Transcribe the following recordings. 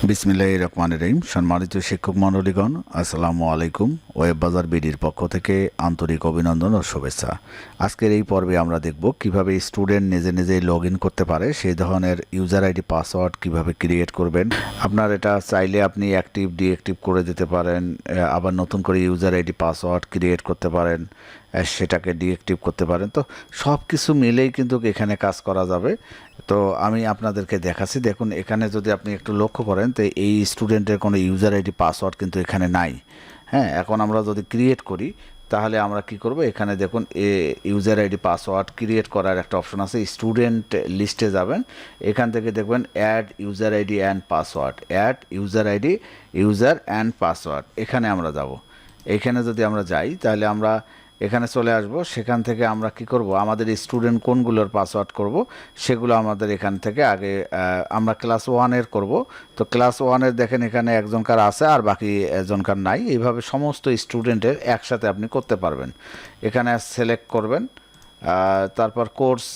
বিসমিল্লাহির রহমানির রহিম। সম্মানিত শিক্ষক মণ্ডলীগণ, আসসালামু আলাইকুম। ওয়েব বাজার বিডির পক্ষ থেকে আন্তরিক অভিনন্দন ও শুভেচ্ছা। আজকের এই পর্বে আমরা দেখব কিভাবে স্টুডেন্ট নিজে নিজেই লগ ইন করতে পারে, সেই ধরনের ইউজার আইডি পাসওয়ার্ড কিভাবে ক্রিয়েট করবেন। আপনার এটা চাইলে আপনি অ্যাক্টিভ ডিঅ্যাক্টিভ করে দিতে পারেন, আবার নতুন করে ইউজার আইডি পাসওয়ার্ড ক্রিয়েট করতে পারেন, সেটাকে ডিঅ্যাক্টিভ করতে পারেন। তো সব কিছু মিলেই কিন্তু এখানে কাজ করা যাবে। তো আমি আপনাদেরকে দেখাচ্ছি। দেখুন, এখানে যদি আপনি একটু লক্ষ্য করেন তো এই স্টুডেন্টের কোনো ইউজার আইডি পাসওয়ার্ড কিন্তু এখানে নাই। হ্যাঁ, এখন আমরা যদি ক্রিয়েট করি তাহলে আমরা কি করব, এখানে দেখুন ইউজার আইডি পাসওয়ার্ড ক্রিয়েট করার একটা অপশন আছে। স্টুডেন্ট লিস্টে যাবেন, এখান থেকে দেখবেন add user ID and password, add user ID user and password, এখানে আমরা যাব। এখানে যদি আমরা যাই তাহলে আমরা এখানে চলে আসব। সেখান থেকে আমরা কি করব, আমাদের স্টুডেন্ট কোনগুলোর পাসওয়ার্ড করব সেগুলো আমাদের এখান থেকে আগে আমরা ক্লাস 1-এর করব। তো ক্লাস 1-এর দেখেন এখানে একজনকার আছে আর বাকি একজনকার নাই। এইভাবে সমস্ত স্টুডেন্টের একসাথে আপনি করতে পারবেন। এখানে সিলেক্ট করবেন, তারপর কোর্স,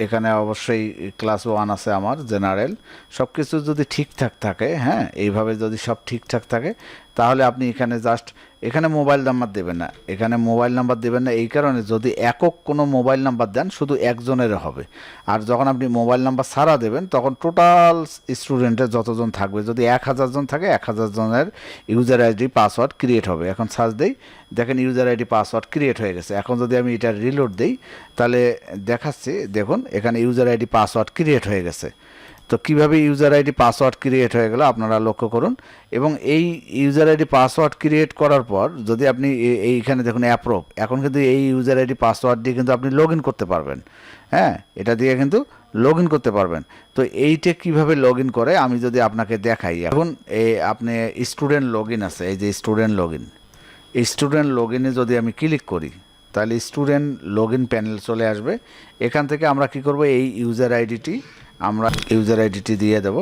এখানে অবশ্যই ক্লাস 1 আছে আমার জেনারেল। সব কিছু যদি ঠিকঠাক থাকে, হ্যাঁ, এইভাবে যদি সব ঠিকঠাক থাকে তাহলে আপনি এখানে জাস্ট এখানে মোবাইল নাম্বার দেবেন না। এখানে মোবাইল নাম্বার দেবেন না এই কারণে, যদি একক কোনো মোবাইল নাম্বার দেন শুধু একজনের হবে। আর যখন আপনি মোবাইল নাম্বার ছাড়া দেবেন তখন টোটাল স্টুডেন্টের যতজন থাকবে, যদি 1000 জন থাকে 1000 জনের ইউজার আইডি পাসওয়ার্ড ক্রিয়েট হবে। এখন সার্চ দেই, দেখেন ইউজার আইডি পাসওয়ার্ড ক্রিয়েট হয়ে গেছে। এখন যদি আমি এটা রিলোড দিই তাহলে দেখাচ্ছি, দেখুন এখানে ইউজার আইডি পাসওয়ার্ড ক্রিয়েট হয়ে গেছে। তো কীভাবে ইউজার আইডি পাসওয়ার্ড ক্রিয়েট হয়ে গেল আপনারা লক্ষ্য করুন। এবং এই ইউজার আইডি পাসওয়ার্ড ক্রিয়েট করার পর যদি আপনি এইখানে দেখুন অ্যাপ্রুভ, এখন কিন্তু এই ইউজার আইডি পাসওয়ার্ড দিয়ে কিন্তু আপনি লগ ইন করতে পারবেন। হ্যাঁ, এটা দিয়ে কিন্তু লগ ইন করতে পারবেন। তো এইটা কীভাবে লগ ইন করে আমি যদি আপনাকে দেখাই, এখন আপনি স্টুডেন্ট লগ ইন আছে, এই যে student log in, student log ইনে যদি আমি ক্লিক করি তাহলে স্টুডেন্ট লগ ইন প্যানেল চলে আসবে। এখান থেকে আমরা কি করব, এই ইউজার আইডিটি আমরা ইউজার আইডিটি দিয়ে দেব।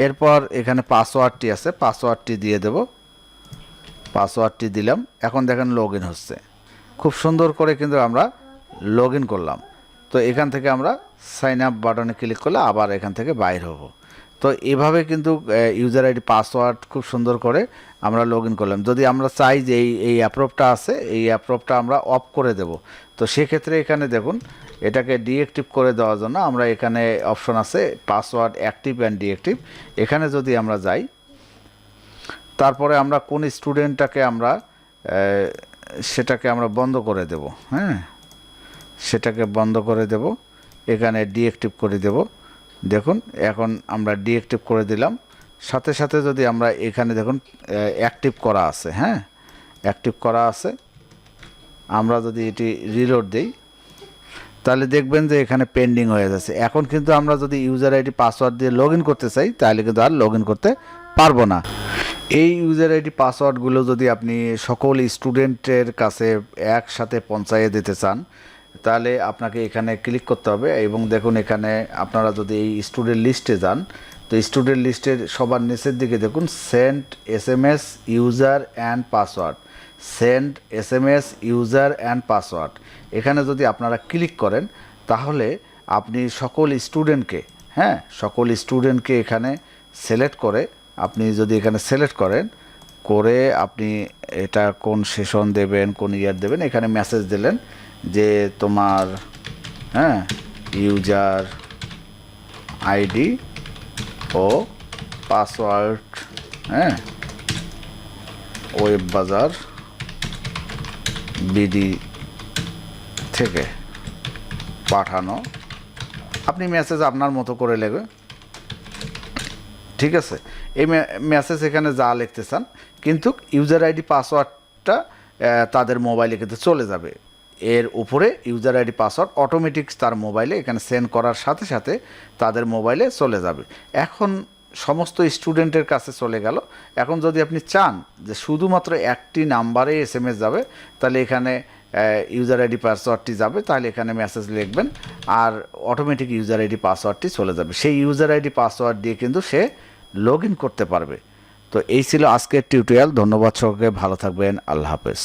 এরপর এখানে পাসওয়ার্ডটি আছে, পাসওয়ার্ডটি দিয়ে দেব। পাসওয়ার্ডটি দিলাম, এখন দেখেন লগ ইন হচ্ছে। খুব সুন্দর করে কিন্তু আমরা লগ ইন করলাম। তো এখান থেকে আমরা সাইন আপ বাটনে ক্লিক করলে আবার এখান থেকে বাইর হব। তো এভাবে কিন্তু ইউজার আইডি পাসওয়ার্ড খুব সুন্দর করে আমরা লগ ইন করলাম। যদি আমরা চাই যে এই অ্যাপ্রুভটা আছে, এই অ্যাপ্রুভটা আমরা অফ করে দেব, তো সেক্ষেত্রে এখানে দেখুন এটাকে ডিঅ্যাক্টিভ করে দেওয়ার জন্য আমরা এখানে অপশন আছে পাসওয়ার্ড অ্যাক্টিভ অ্যান্ড ডিঅ্যাক্টিভ। এখানে যদি আমরা যাই তারপরে আমরা কোন স্টুডেন্টটাকে আমরা সেটাকে আমরা বন্ধ করে দেব। হ্যাঁ, সেটাকে বন্ধ করে দেব, এখানে ডিঅ্যাক্টিভ করে দেব। দেখুন এখন আমরা ডিঅ্যাক্টিভ করে দিলাম। সাথে সাথে যদি আমরা এখানে দেখুন অ্যাক্টিভ করা আছে, হ্যাঁ, অ্যাক্টিভ করা আছে। আমরা যদি এটি রিলোড দিই তাহলে দেখবেন যে এখানে পেন্ডিং হয়ে যাচ্ছে। এখন কিন্তু আমরা যদি ইউজার আইডি পাসওয়ার্ড দিয়ে লগ ইন করতে চাই তাহলে কিন্তু আর লগ ইন করতে পারবো না। এই ইউজার আইডি পাসওয়ার্ডগুলো যদি আপনি সকল স্টুডেন্টের কাছে একসাথে পৌঁছাইয়ে দিতে চান তাহলে আপনাকে এখানে ক্লিক করতে হবে। এবং দেখুন এখানে আপনারা যদি এই স্টুডেন্ট লিস্টে যান তো স্টুডেন্ট লিস্টের সবার নিচের দিকে দেখুন send SMS user and password, send SMS user and password, এখানে যদি আপনারা ক্লিক করেন তাহলে আপনি সকল স্টুডেন্টকে, হ্যাঁ, সকল স্টুডেন্টকে এখানে সিলেক্ট করে আপনি যদি এখানে সিলেক্ট করেন করে আপনি এটা কোন সেশন দেবেন, কোন ইয়ার দেবেন, এখানে মেসেজ দিলেন যে তোমার, হ্যাঁ, ইউজার আইডি ও পাসওয়ার্ড, হ্যাঁ, ওয়েব বাজার বিডি থেকে পাঠানো। আপনি মেসেজ আপনার মতো করে লিখবে, ঠিক আছে। এই মেসেজ এখানে যা লিখতে চান, কিন্তু ইউজার আইডি পাসওয়ার্ডটা তাদের মোবাইলে কিন্তু চলে যাবে। এর উপরে ইউজার আইডি পাসওয়ার্ড অটোমেটিক তার মোবাইলে এখানে সেন্ড করার সাথে সাথে তাদের মোবাইলে চলে যাবে। এখন সমস্ত স্টুডেন্টের কাছে চলে গেল। এখন যদি আপনি চান যে শুধুমাত্র একটি নাম্বারে SMS যাবে তাহলে এখানে ইউজার আইডি পাসওয়ার্ডটি যাবে, তাহলে এখানে মেসেজ লিখবেন আর অটোমেটিক ইউজার আইডি পাসওয়ার্ডটি চলে যাবে। সেই ইউজার আইডি পাসওয়ার্ড দিয়ে কিন্তু সে লগ ইন করতে পারবে। তো এই ছিল আজকের টিউটোরিয়াল। ধন্যবাদ সকলকে, ভালো থাকবেন, আল্লাহ হাফেজ।